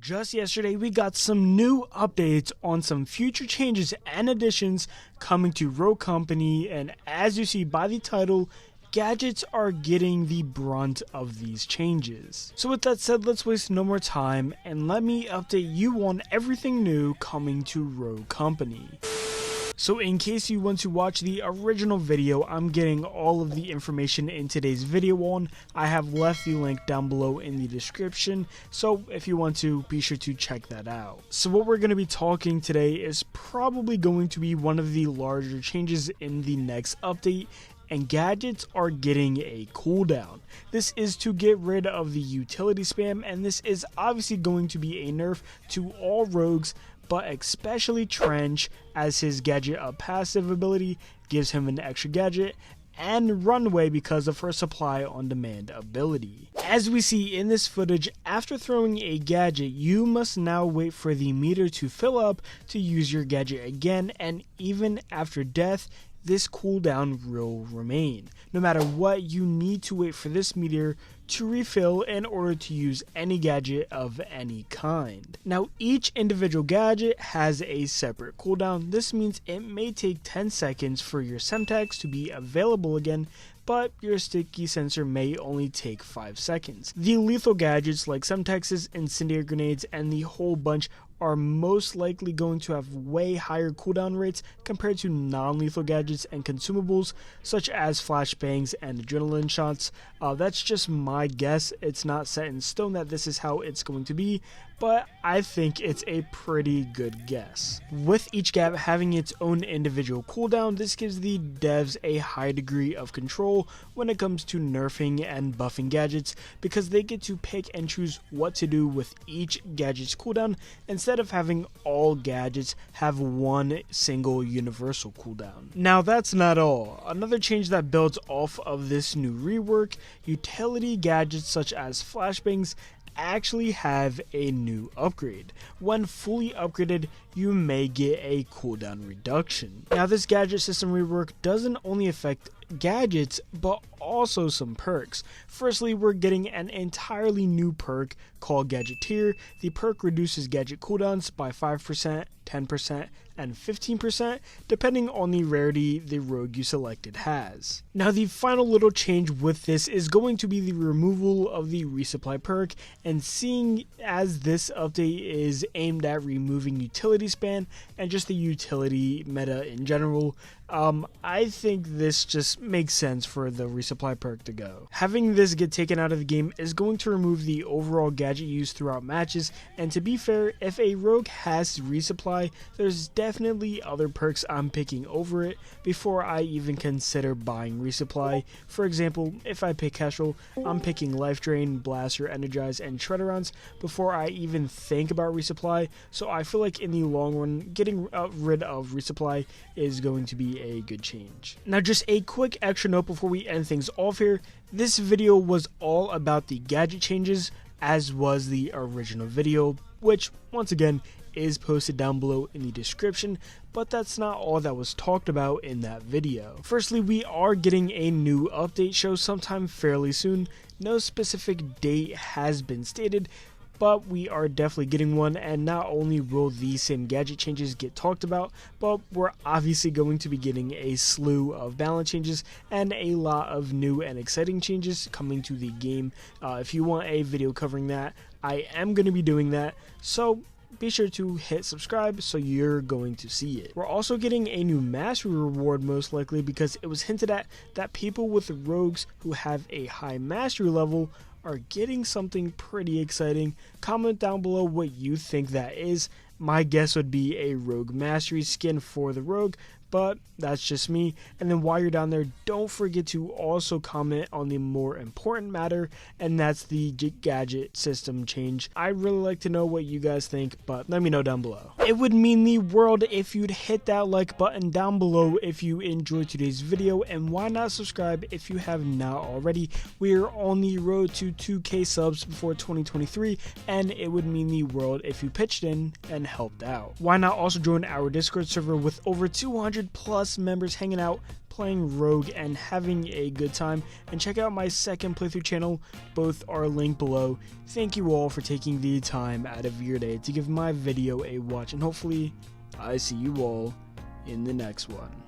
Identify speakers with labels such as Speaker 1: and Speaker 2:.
Speaker 1: Just yesterday, we got some new updates on some future changes and additions coming to RoCo, and as you see by the title, gadgets are getting the brunt of these changes. So with that said, let's waste no more time and let me update you on everything new coming to RoCo. So in case you want to watch the original video I'm getting all of the information in today's video on, I have left the link down below in the description, so if you want to, be sure to check that out. So what we're going to be talking today is probably going to be one of the larger changes in the next update, and gadgets are getting a cooldown. This is to get rid of the utility spam, and this is obviously going to be a nerf to all rogues, but especially Trench, as his gadget up passive ability gives him an extra gadget, and Runway because of her supply on demand ability. As we see in this footage, after throwing a gadget, you must now wait for the meter to fill up to use your gadget again, and even after death, this cooldown will remain. No matter what, you need to wait for this meter to refill in order to use any gadget of any kind. Now, each individual gadget has a separate cooldown. This means it may take 10 seconds for your Semtex to be available again, but your sticky sensor may only take 5 seconds. The lethal gadgets like Semtexes, incendiary grenades, and the whole bunch are most likely going to have way higher cooldown rates compared to non-lethal gadgets and consumables such as flashbangs and adrenaline shots. That's just my guess. It's not set in stone that this is how it's going to be, but I think it's a pretty good guess. With each gap having its own individual cooldown, this gives the devs a high degree of control when it comes to nerfing and buffing gadgets, because they get to pick and choose what to do with each gadget's cooldown instead of having all gadgets have one single universal cooldown. Now that's not all. Another change that builds off of this new rework, utility gadgets such as flashbangs actually have a new upgrade. When fully upgraded, you may get a cooldown reduction. Now this gadget system rework doesn't only affect gadgets but also some perks. Firstly, we're getting an entirely new perk called Gadgeteer. The perk reduces gadget cooldowns by 5%, 10%, and 15% depending on the rarity the rogue you selected has. Now the final little change with this is going to be the removal of the resupply perk, and seeing as this update is aimed at removing utility span and just the utility meta in general, I think this just makes sense for the resupply perk to go. Having this get taken out of the game is going to remove the overall gadget use throughout matches, and to be fair, if a rogue has resupply, there's definitely other perks I'm picking over it before I even consider buying resupply. For example, if I pick Kestrel, I'm picking Life Drain, Blaster, Energize, and Shredder rounds before I even think about resupply, so I feel like in the long run, getting rid of resupply is going to be a good change. Now just a quick extra note before we end things off here, this video was all about the gadget changes, as was the original video, which once again is posted down below in the description, but that's not all that was talked about in that video. Firstly, we are getting a new update show sometime fairly soon. No specific date has been stated, but we are definitely getting one, and not only will these same gadget changes get talked about, but we're obviously going to be getting a slew of balance changes and a lot of new and exciting changes coming to the game. If you want a video covering that, I am going to be doing that, so be sure to hit subscribe so you're going to see it. We're also getting a new mastery reward most likely, because it was hinted at that people with rogues who have a high mastery level are getting something pretty exciting. Comment down below what you think that is. My guess would be a rogue mastery skin for the rogue, but that's just me. And then while you're down there, don't forget to also comment on the more important matter, and that's the gadget system change. I really like to know what you guys think, but let me know down below. It would mean the world if you'd hit that like button down below if you enjoyed today's video, and why not subscribe if you have not already. We're on the road to 2K subs before 2023, and it would mean the world if you pitched in and helped out. Why not also join our Discord server with over 200 100 plus members hanging out, playing Rogue, and having a good time. And check out my second playthrough channel, both are linked below. Thank you all for taking the time out of your day to give my video a watch, and hopefully I see you all in the next one.